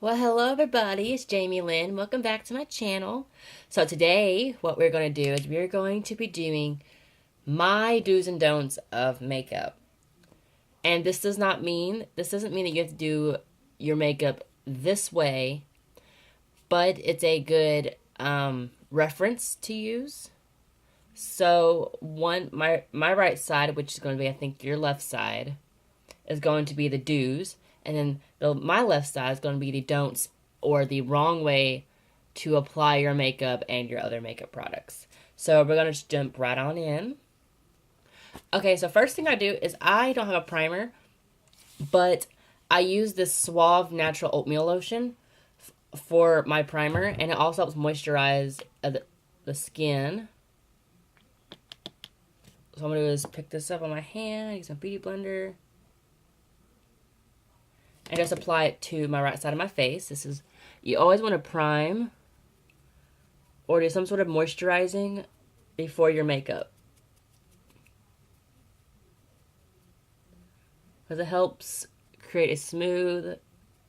Well, hello everybody, it's Jamilynn. Welcome back to my channel. So today, what we're going to do is we're going to be doing my do's and don'ts of makeup. And this doesn't mean that you have to do your makeup this way, but it's a good reference to use. So my right side, which is going to be I think your left side, is going to be the do's, and then my left side is going to be the don'ts or the wrong way to apply your makeup and your other makeup products. So we're going to just jump right on in. Okay, so first thing I do is I don't have a primer, but I use this Suave Natural Oatmeal Lotion for my primer, and it also helps moisturize the skin. So I'm going to do is pick this up on my hand, use my beauty blender, and just apply it to my right side of my face. You always want to prime or do some sort of moisturizing before your makeup, because it helps create a smooth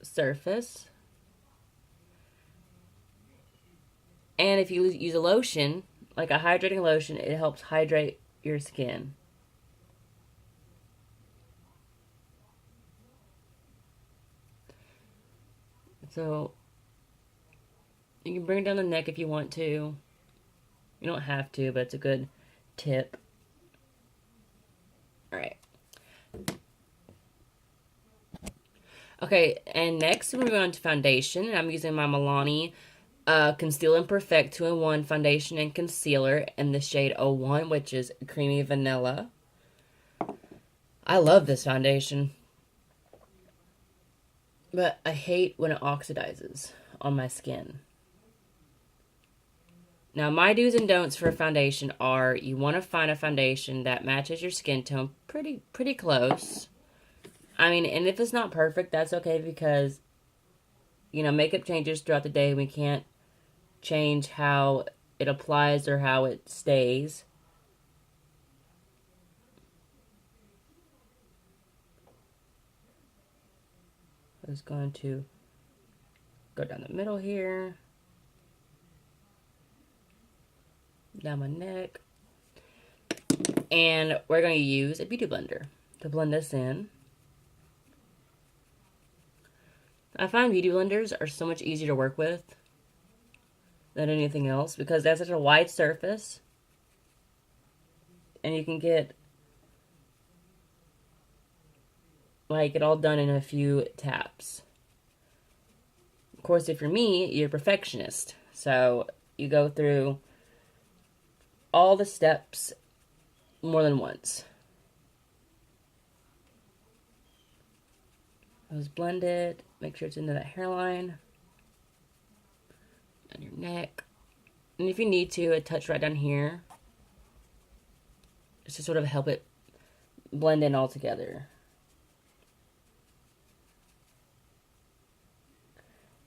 surface. And if you use a lotion, like a hydrating lotion, it helps hydrate your skin. So you can bring it down the neck if you want to. You don't have to, but it's a good tip. Alright. Okay, and next we're going on to foundation. And I'm using my Milani Conceal and Perfect 2-in-1 foundation and concealer in the shade 01, which is Creamy Vanilla. I love this foundation, but I hate when it oxidizes on my skin. Now, my do's and don'ts for foundation are you want to find a foundation that matches your skin tone pretty close. I mean, and if it's not perfect, that's okay, because, makeup changes throughout the day. We can't change how it applies or how it stays. I'm just going to go down the middle here, down my neck, and we're going to use a beauty blender to blend this in. I find beauty blenders are so much easier to work with than anything else, because they have such a wide surface, and you can get it all done in a few taps. Of course, if you're me, you're a perfectionist, so you go through all the steps more than once. Just blend it, make sure it's into that hairline, on your neck, and if you need to, a touch right down here, just to sort of help it blend in all together.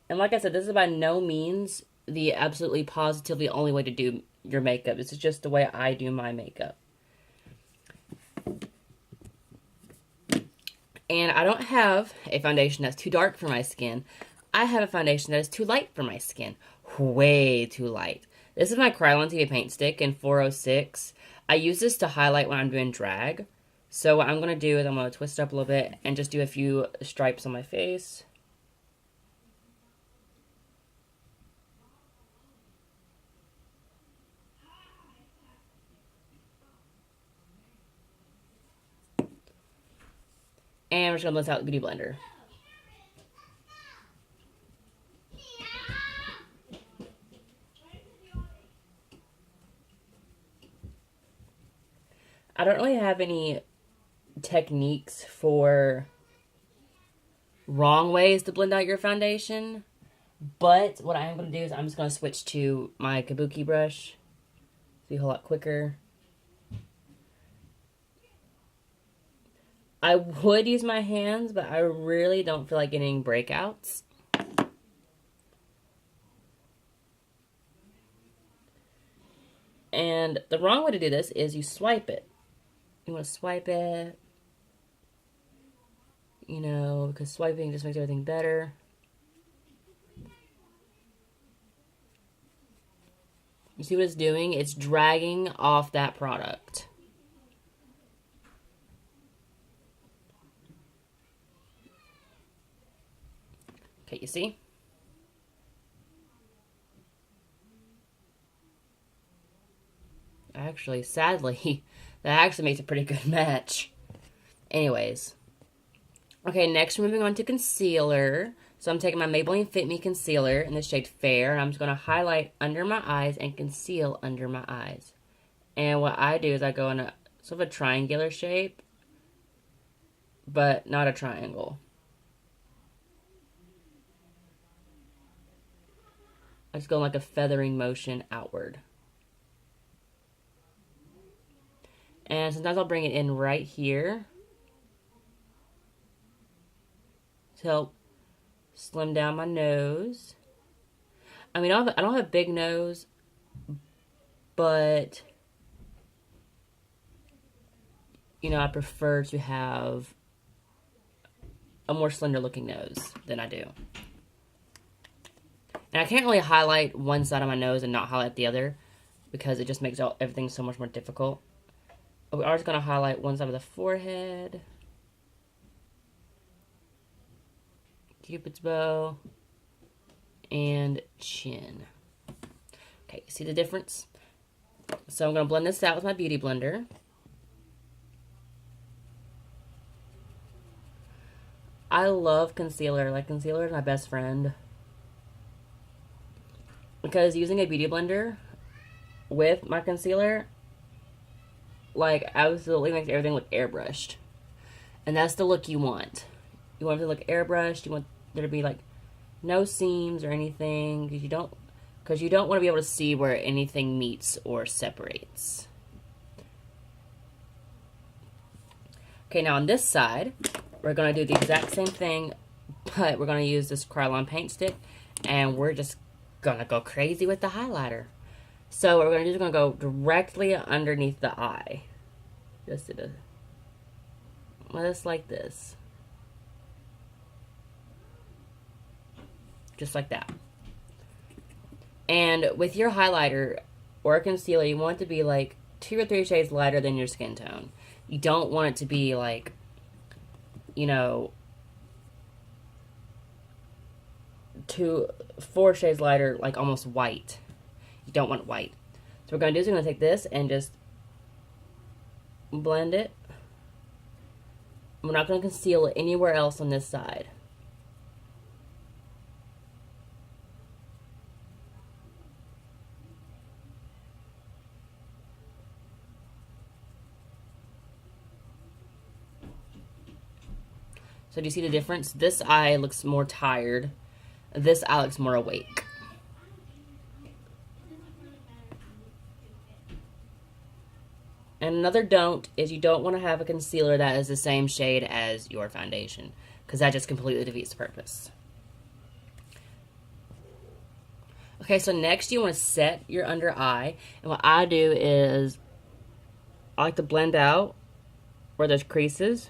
And like I said, this is by no means the absolutely positively only way to do your makeup. This is just the way I do my makeup. And I don't have a foundation that's too dark for my skin. I have a foundation that is too light for my skin. Way too light. This is my Krylon TV paint stick in 406. I use this to highlight when I'm doing drag. So what I'm going to do is I'm going to twist it up a little bit and just do a few stripes on my face. And we're just going to blend out the Beauty Blender. I don't really have any techniques for wrong ways to blend out your foundation, but what I am going to do is I'm just going to switch to my kabuki brush. It'll be a whole lot quicker. I would use my hands, but I really don't feel like getting breakouts. And the wrong way to do this is you swipe it. You want to swipe it, because swiping just makes everything better. You see what it's doing? It's dragging off that product. Okay, you see? Actually, sadly, that actually makes a pretty good match. Anyways. Okay, next we're moving on to concealer. So I'm taking my Maybelline Fit Me concealer in the shade Fair, and I'm just going to highlight under my eyes and conceal under my eyes. And what I do is I go in a sort of a triangular shape, but not a triangle. I just go in like a feathering motion outward. And sometimes I'll bring it in right here to help slim down my nose. I mean, I don't have a big nose, but you know, I prefer to have a more slender looking nose than I do. And I can't really highlight one side of my nose and not highlight the other because it just makes everything so much more difficult. But we are just going to highlight one side of the forehead, Cupid's bow, and chin. Okay, see the difference? So I'm going to blend this out with my Beauty Blender. I love concealer. Like, concealer is my best friend. Because using a Beauty Blender with my concealer, like, absolutely makes everything look airbrushed. And that's the look you want. You want it to look airbrushed. You want there to be, like, no seams or anything. Because you don't want to be able to see where anything meets or separates. Okay, now on this side, we're going to do the exact same thing, but we're going to use this Krylon paint stick, and we're just going to go crazy with the highlighter. So what we're going to do is we're going to go directly underneath the eye. Just like this. Just like that. And with your highlighter or concealer, you want it to be like 2 or 3 shades lighter than your skin tone. You don't want it to be like, you know, 4 shades lighter, like almost white. You don't want white. So what we're going to do is we're going to take this and just blend it. We're not going to conceal it anywhere else on this side. So do you see the difference? This eye looks more tired. This eye looks more awake. And another don't is you don't want to have a concealer that is the same shade as your foundation, because that just completely defeats the purpose. Okay, so next you want to set your under eye. And what I do is I like to blend out where there's creases.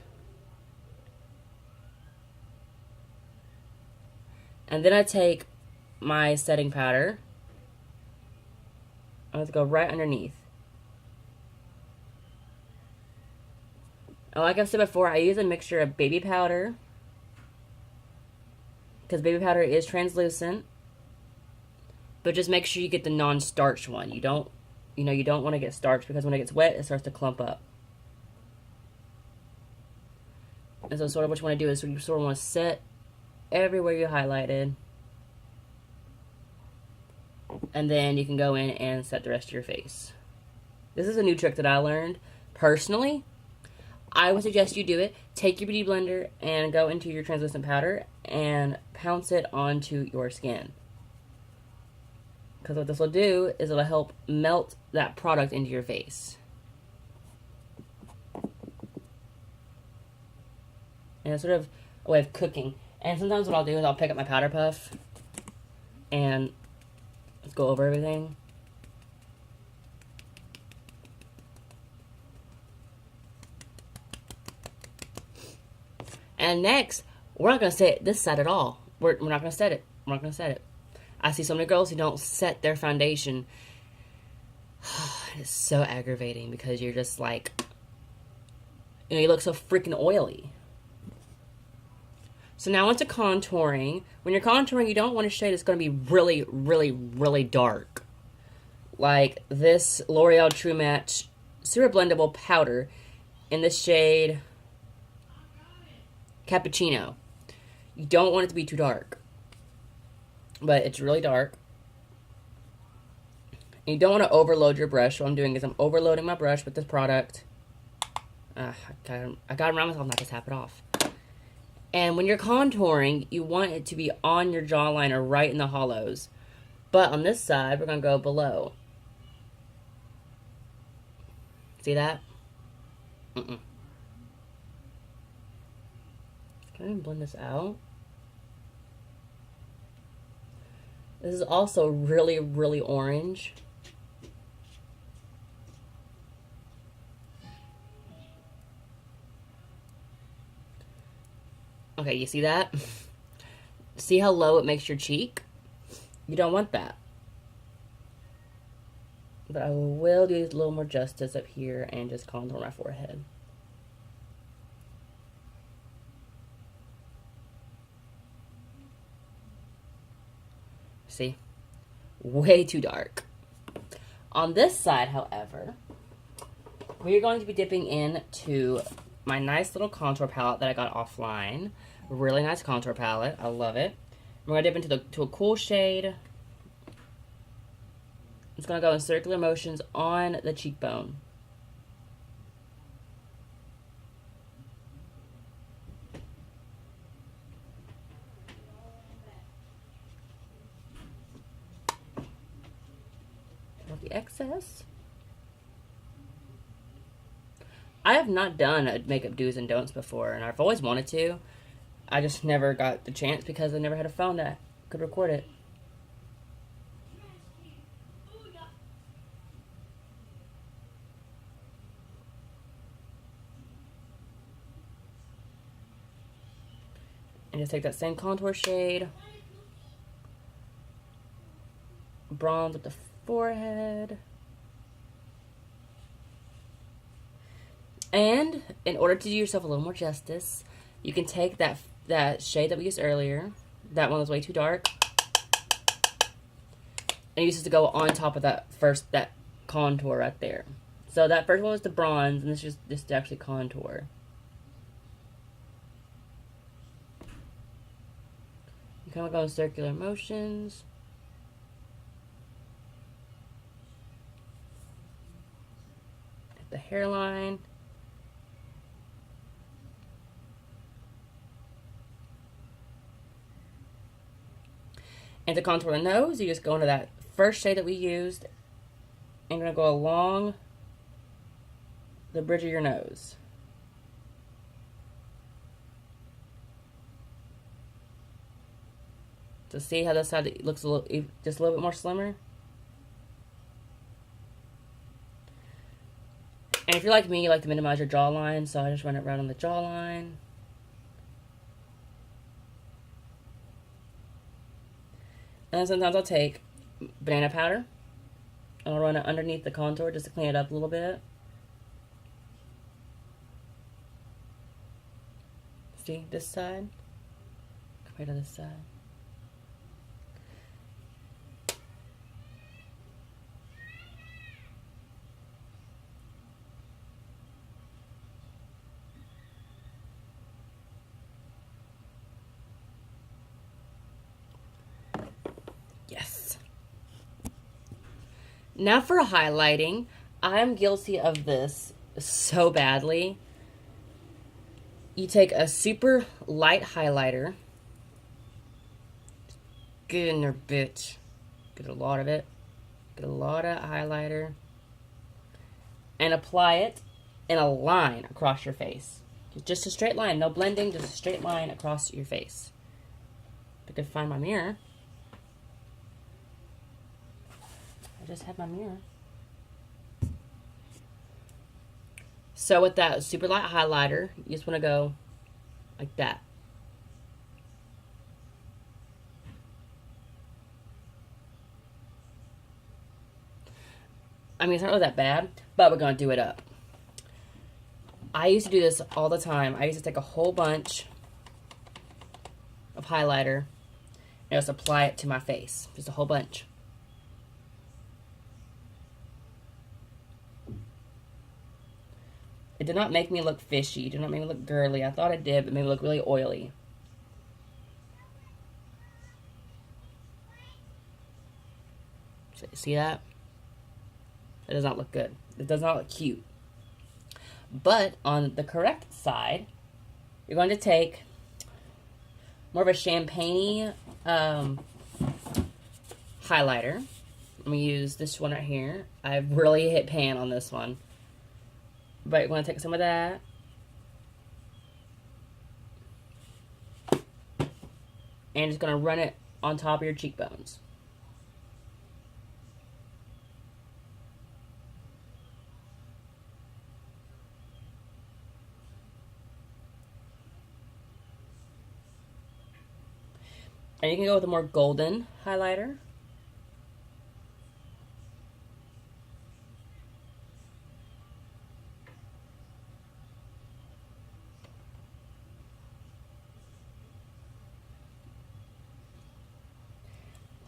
And then I take my setting powder. I'm going to go right underneath. And like I've said before, I use a mixture of baby powder, because baby powder is translucent. But just make sure you get the non-starch one. You don't want to get starch, because when it gets wet, it starts to clump up. And so sort of what you want to do is you sort of want to set everywhere you highlighted, and then you can go in and set the rest of your face. This is a new trick that I learned. Personally, I would suggest you do it. Take your Beauty Blender and go into your translucent powder and pounce it onto your skin. Because what this will do is it'll help melt that product into your face. And it's sort of a way of cooking. And sometimes what I'll do is I'll pick up my powder puff and let's go over everything. And next, we're not going to set this side at all. We're not going to set it. We're not going to set it. I see so many girls who don't set their foundation. It's so aggravating because you're just like, you look so freaking oily. So now into contouring. When you're contouring, you don't want a shade that's going to be really, really, really dark. Like this L'Oreal True Match Super Blendable Powder in the shade Cappuccino. You don't want it to be too dark. But it's really dark. And you don't want to overload your brush. So what I'm doing is I'm overloading my brush with this product. I got around myself not to tap it off. And when you're contouring, you want it to be on your jawline or right in the hollows. But on this side, we're going to go below. See that? Can I blend this out? This is also really, really orange. Okay, you see that? See how low it makes your cheek? You don't want that. But I will do a little more justice up here and just contour my forehead. See? Way too dark. On this side, however, we're going to be dipping into my nice little contour palette that I got offline. Really nice contour palette. I love it. We're going to dip into a cool shade. It's going to go in circular motions on the cheekbone. Of the excess. I have not done a makeup do's and don'ts before, and I've always wanted to. I just never got the chance because I never had a phone that could record it. And just take that same contour shade, bronze with the forehead. And in order to do yourself a little more justice, you can take that shade that we used earlier. That one was way too dark. And use this to go on top of that contour right there. So that first one was the bronze, and this is just actually contour. You kind of go in circular motions. At the hairline. And to contour the nose, you just go into that first shade that we used. And you're going to go along the bridge of your nose. So see how this side looks just a little bit more slimmer? And if you're like me, you like to minimize your jawline, so I just run it right on the jawline. And then sometimes I'll take banana powder and I'll run it underneath the contour just to clean it up a little bit. See this side? Compared to this side. Yes. Now for highlighting, I'm guilty of this so badly. You take a super light highlighter. Get in there, bitch. Get a lot of it. Get a lot of highlighter. And apply it in a line across your face. Just a straight line. No blending, just a straight line across your face. If I could find my mirror. I just had my mirror. So with that super light highlighter, you just want to go like that. I mean, it's not really that bad, but we're going to do it up. I used to do this all the time. I used to take a whole bunch of highlighter and just apply it to my face. Just a whole bunch. It did not make me look fishy. It did not make me look girly. I thought it did, but it made me look really oily. So, see that? It does not look good. It does not look cute. But on the correct side, you're going to take more of a champagne highlighter. I'm going to use this one right here. I really hit pan on this one. But you're going to take some of that. And just going to run it on top of your cheekbones. And you can go with a more golden highlighter.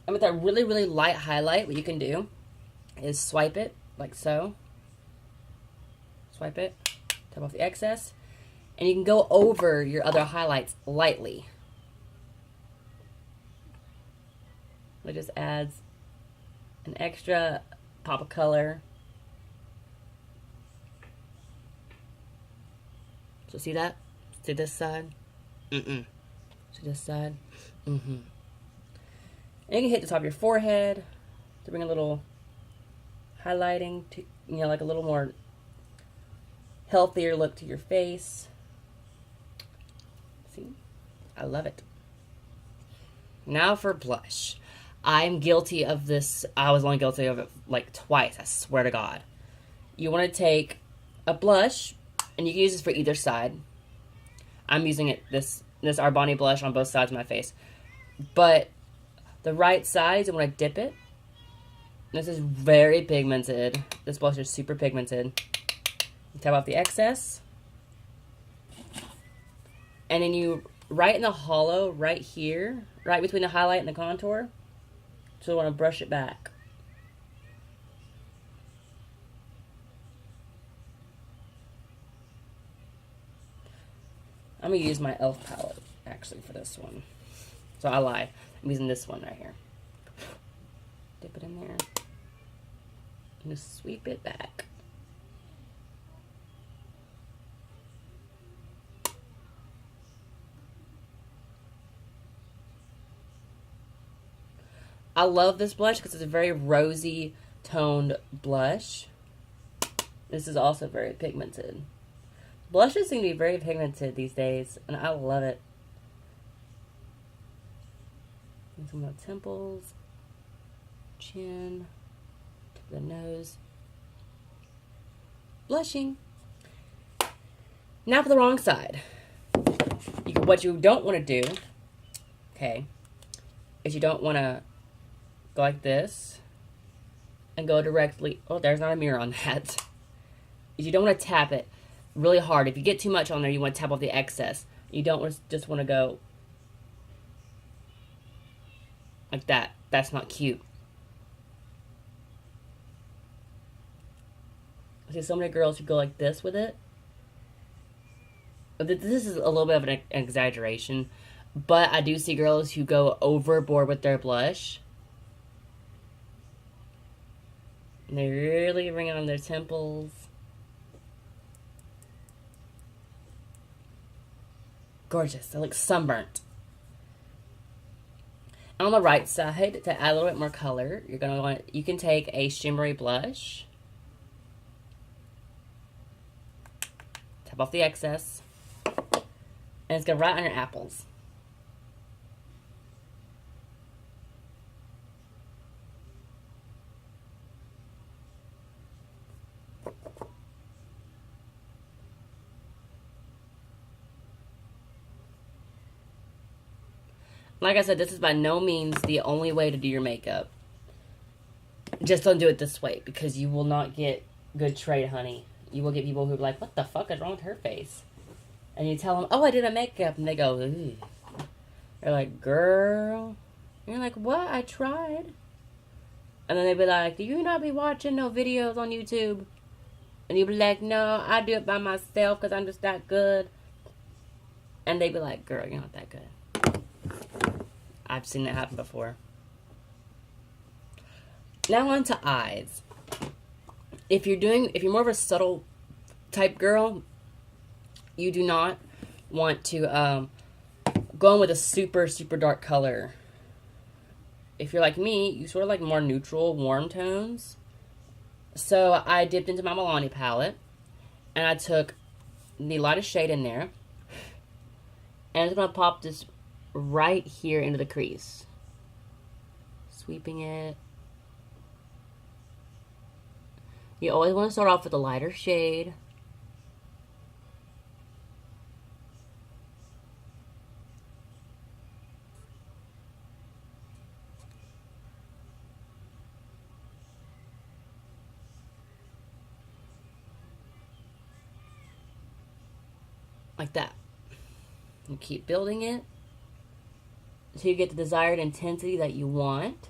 And with that really, really light highlight, what you can do is swipe it like so. Swipe it, tap off the excess, and you can go over your other highlights lightly. It just adds an extra pop of color. So see that? See this side? See this side? And you can hit the top of your forehead to bring a little highlighting, to, you know, like a little more healthier look to your face. See? I love it. Now for blush. I'm guilty of this. I was only guilty of it like twice, I swear to God. You want to take a blush, and you can use this for either side. I'm using it this Arbani blush on both sides of my face. But the right side, you want to dip it. This is very pigmented. This blush is super pigmented. You tap off the excess. And then you, right in the hollow, right here, right between the highlight and the contour, so you want to brush it back. I'm going to use my e.l.f. palette, actually, for this one. So I lied. I'm using this one right here. Dip it in there. And just sweep it back. I love this blush because it's a very rosy toned blush. This is also very pigmented. Blushes seem to be very pigmented these days, and I love it. And some of the temples, chin, tip of the nose. Blushing. Now for the wrong side. What you don't want to do, okay, is you don't want to go like this and go directly. Oh, there's not a mirror on that. Is you don't want to tap it really hard. If you get too much on there, you want to tap off the excess. You don't just want to go like that. That's not cute. I see so many girls who go like this with it. This is a little bit of an exaggeration, but I do see girls who go overboard with their blush. And they really bring it on their temples. Gorgeous. They look sunburnt. And on the right side, to add a little bit more color, you're gonna want, you can take a shimmery blush. Tap off the excess. And it's gonna right on your apples. Like I said, this is by no means the only way to do your makeup. just don't do it this way, because you will not get good trade, honey. You will get people who are like, what the fuck is wrong with her face? And you tell them, oh, I did a makeup. And they go, ooh. They're like, girl. And you're like, what? I tried. And then they be like, do you not be watching no videos on YouTube? And you be like, no, I do it by myself because I'm just that good. And they be like, girl, you're not that good. I've seen that happen before. Now on to eyes. If you're more of a subtle type girl, you do not want to go in with a super, super dark color. If you're like me, you sort of like more neutral, warm tones. So I dipped into my Milani palette, and I took the lightest shade in there, and I'm just going to pop this right here into the crease. Sweeping it. You always want to start off with a lighter shade. Like that. And keep building it until you get the desired intensity that you want.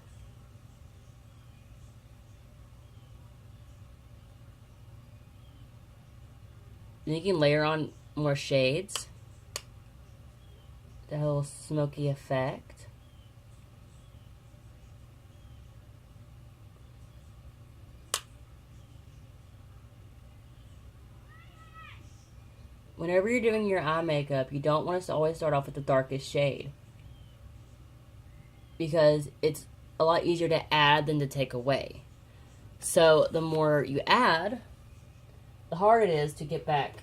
Then you can layer on more shades. That little smoky effect. Whenever you're doing your eye makeup, you don't want to always start off with the darkest shade, because it's a lot easier to add than to take away. So the more you add, the harder it is to get back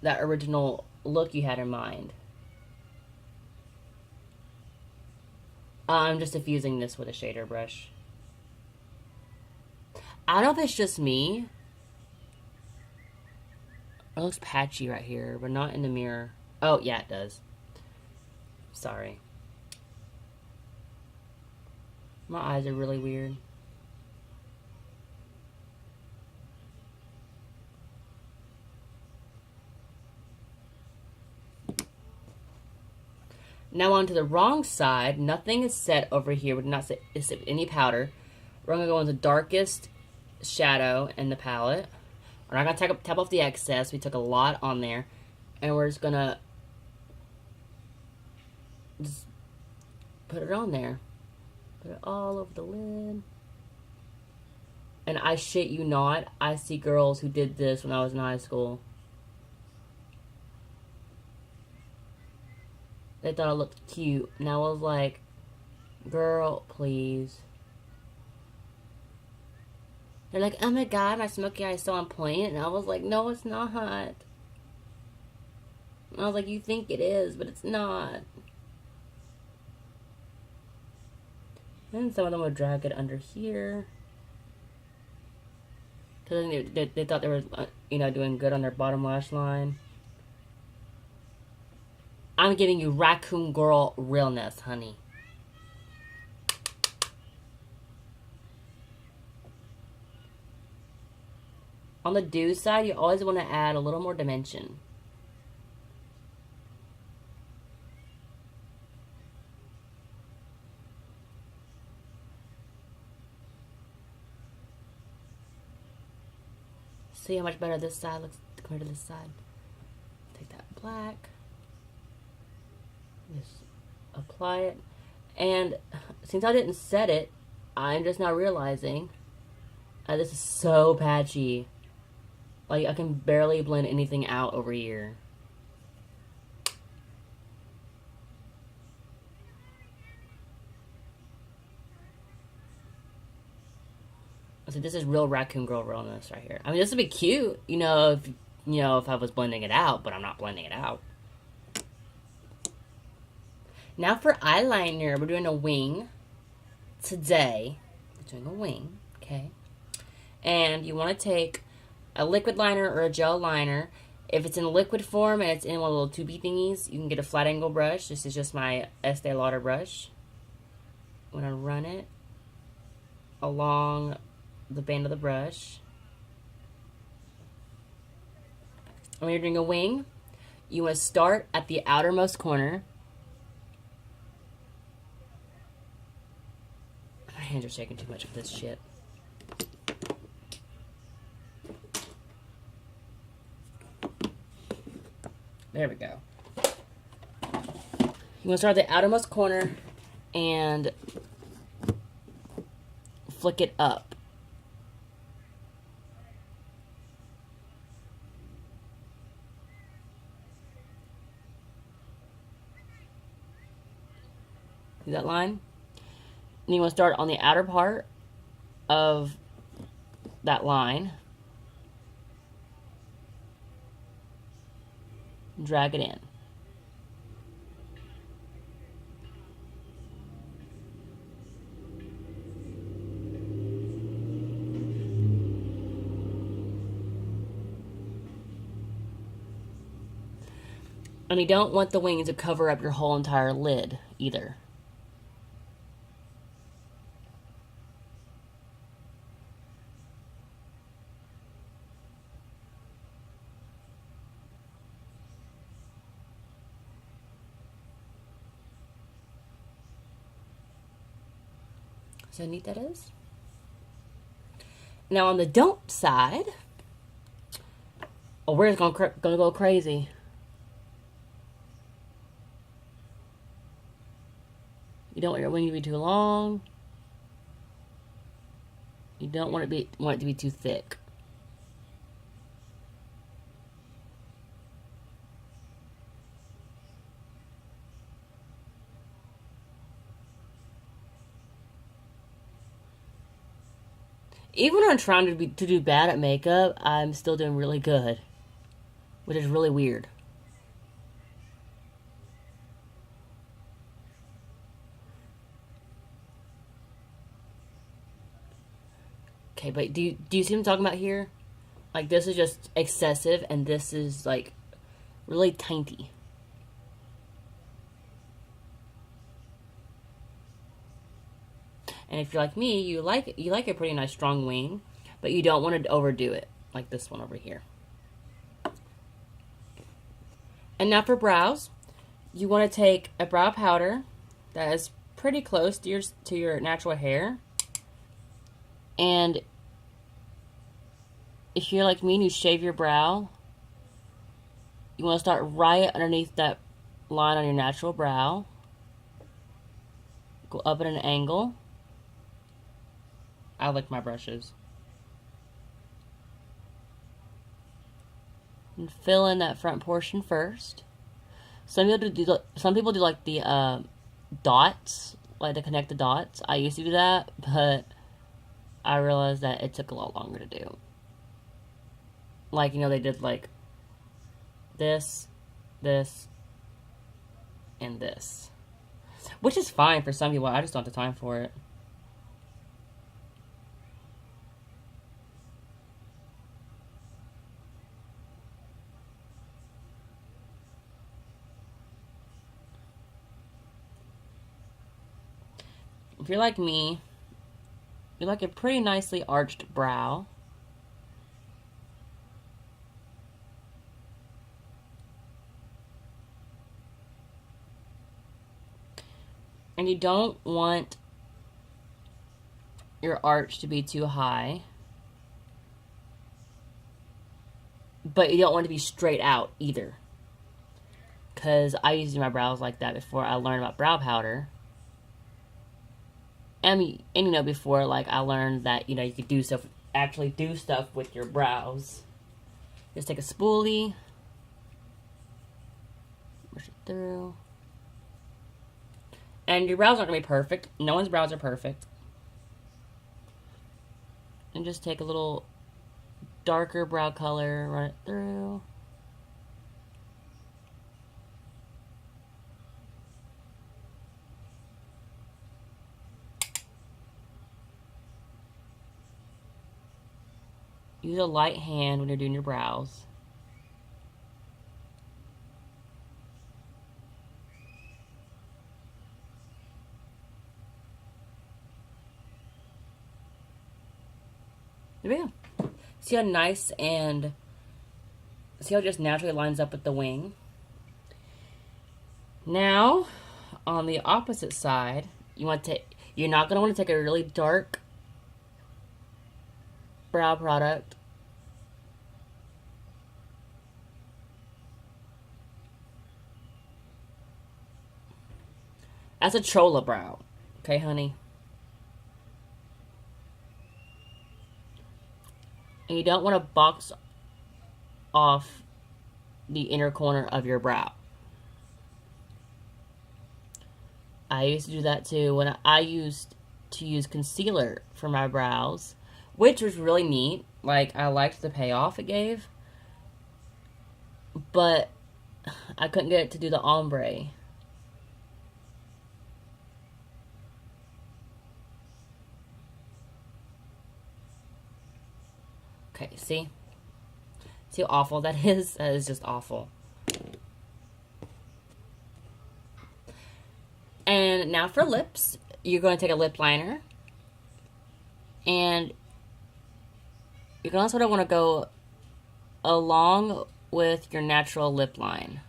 that original look you had in mind. I'm just diffusing this with a shader brush. I don't know if it's just me. It looks patchy right here, but not in the mirror. Oh, yeah, it does. Sorry. My eyes are really weird. Now on to the wrong side. Nothing is set over here. We did not set any powder. We're going to go in the darkest shadow in the palette. We're not going to tap off the excess. We took a lot on there. And we're just going to just put it on there. Put it all over the lid. And I shit you not, I see girls who did this when I was in high school. They thought it looked cute. And I was like, girl, please. They're like, oh my god, my smoky eye is so on point. And I was like, no, it's not. And I was like, you think it is, but it's not. And some of them would drag it under here. Because they thought they were, doing good on their bottom lash line. I'm giving you raccoon girl realness, honey. On the do side, you always want to add a little more dimension. See how much better this side looks compared to this side? Take that black. Just apply it. And since I didn't set it, I'm just now realizing this is so patchy. Like, I can barely blend anything out over here. So this is real raccoon girl realness right here. I mean, this would be cute, if I was blending it out, but I'm not blending it out. Now for eyeliner, we're doing a wing. Today, we're doing a wing, okay? And you want to take a liquid liner or a gel liner. If it's in liquid form and it's in one of the little tubey thingies, you can get a flat angle brush. This is just my Estee Lauder brush. I'm going to run it along the band of the brush. And when you're doing a wing, you want to start at the outermost corner. My hands are shaking too much of this shit. There we go. You want to start at the outermost corner and flick it up. See that line? And you want to start on the outer part of that line. Drag it in. And you don't want the wings to cover up your whole entire lid either. See how neat that is? Now on the don't side, oh, we're just gonna go crazy. You don't want your wing to be too long. You don't want it to be too thick. Even when I'm trying to do bad at makeup, I'm still doing really good, which is really weird. Okay, but do you see what I'm talking about here? Like, this is just excessive, and this is like really tiny. And if you're like me, you like a pretty nice strong wing, but you don't want to overdo it, like this one over here. And now for brows, you want to take a brow powder that is pretty close to your natural hair. And if you're like me and you shave your brow, you want to start right underneath that line on your natural brow. Go up at an angle. I like my brushes. And fill in that front portion first. Some people do like the dots, like to connect the dots. I used to do that, but I realized that it took a lot longer to do. Like, you know, they did like this, this, and this. Which is fine for some people. I just don't have the time for it. If you're like me, you like a pretty nicely arched brow. And you don't want your arch to be too high. But you don't want it to be straight out either. Because I used to do my brows like that before I learned about brow powder. And you know, before, like, I learned that, you know, you could actually do stuff with your brows. Just take a spoolie, push it through. And your brows aren't going to be perfect. No one's brows are perfect. And just take a little darker brow color, run it through. Use a light hand when you're doing your brows. There we go. See how nice and see how it just naturally lines up with the wing. Now, on the opposite side, you're not going to want to take a really dark brow product. That's a chola brow. Okay, honey? And you don't want to box off the inner corner of your brow. I used to do that too when I used to use concealer for my brows, which was really neat. Like, I liked the payoff it gave, but I couldn't get it to do the ombre. Okay, see? See how awful that is? That is just awful. And now for lips, you're going to take a lip liner. And you're going to sort of want to go along with your natural lip line.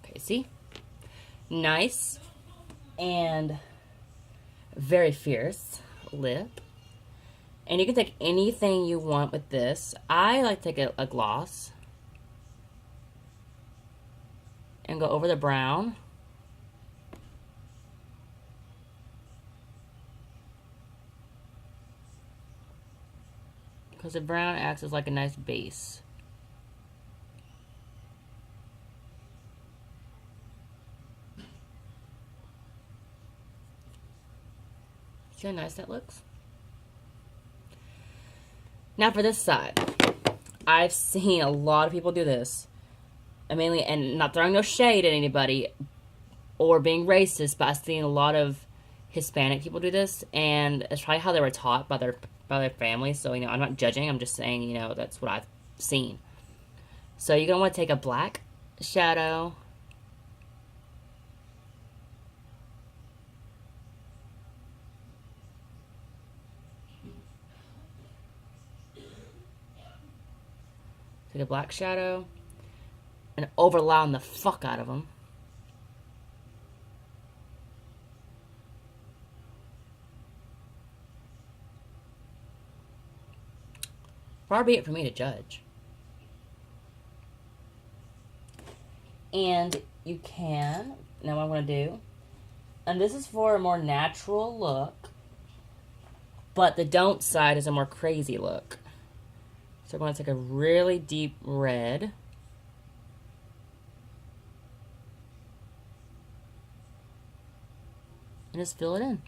Okay, see? Nice and very fierce lip. And you can take anything you want with this. I like to take a gloss and go over the brown. Because the brown acts as like a nice base. See how nice that looks? Now for this side. I've seen a lot of people do this. Mainly, and not throwing no shade at anybody or being racist, but I've seen a lot of Hispanic people do this, and it's probably how they were taught by their families. So, I'm not judging. I'm just saying, that's what I've seen. So you're going to want to take a black shadow. Take a black shadow and overline the fuck out of them. Far be it for me to judge. And you can, now what I'm going to do, and this is for a more natural look, but the don't side is a more crazy look. So we're going to take a really deep red. And just fill it in.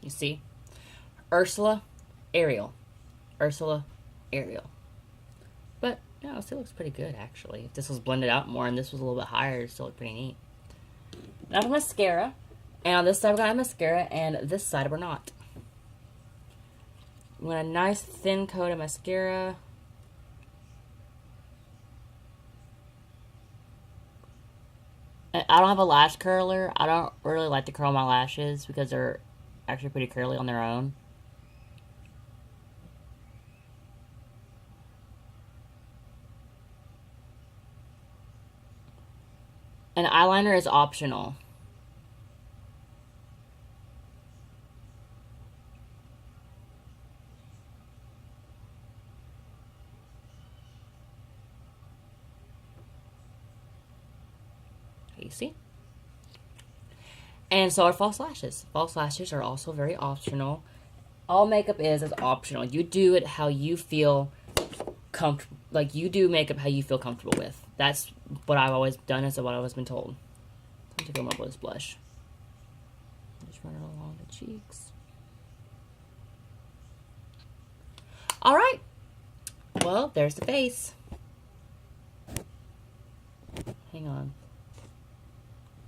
You see? Ursula, Ariel. Ursula, Ariel. But, no, it still looks pretty good, actually. If this was blended out more and this was a little bit higher, it still looked pretty neat. Now for mascara. And on this side, we're going to have mascara, and this side, we're not. We want a nice thin coat of mascara. I don't have a lash curler. I don't really like to curl my lashes because they're actually pretty curly on their own. And eyeliner is optional. You see? And so are false lashes. False lashes are also very optional. All makeup is optional. You do it how you feel comfortable. Like, you do makeup how you feel comfortable with. That's what I've always done. Is what I've always been told. Time to come up with this blush. Just run it along the cheeks. All right. Well, there's the face. Hang on.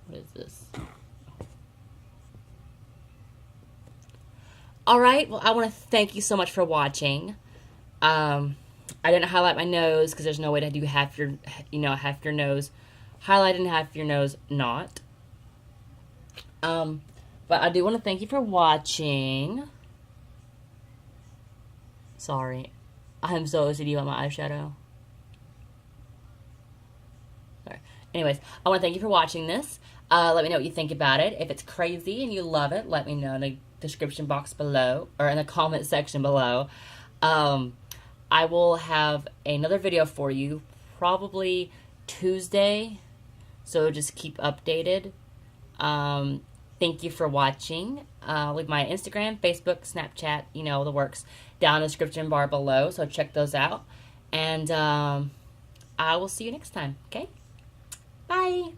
What is this? All right. Well, I want to thank you so much for watching. I didn't highlight my nose because there's no way to do half your nose highlighted and half your nose not. But I do want to thank you for watching. Sorry, I'm so OCD about my eyeshadow. Sorry. Anyways, I want to thank you for watching this. Let me know what you think about it. If it's crazy and you love it, let me know in the description box below or in the comment section below. I will have another video for you probably Tuesday, so just keep updated. Thank you for watching. Leave my Instagram, Facebook, Snapchat, you know, the works down in the description bar below, so check those out. And I will see you next time, okay? Bye!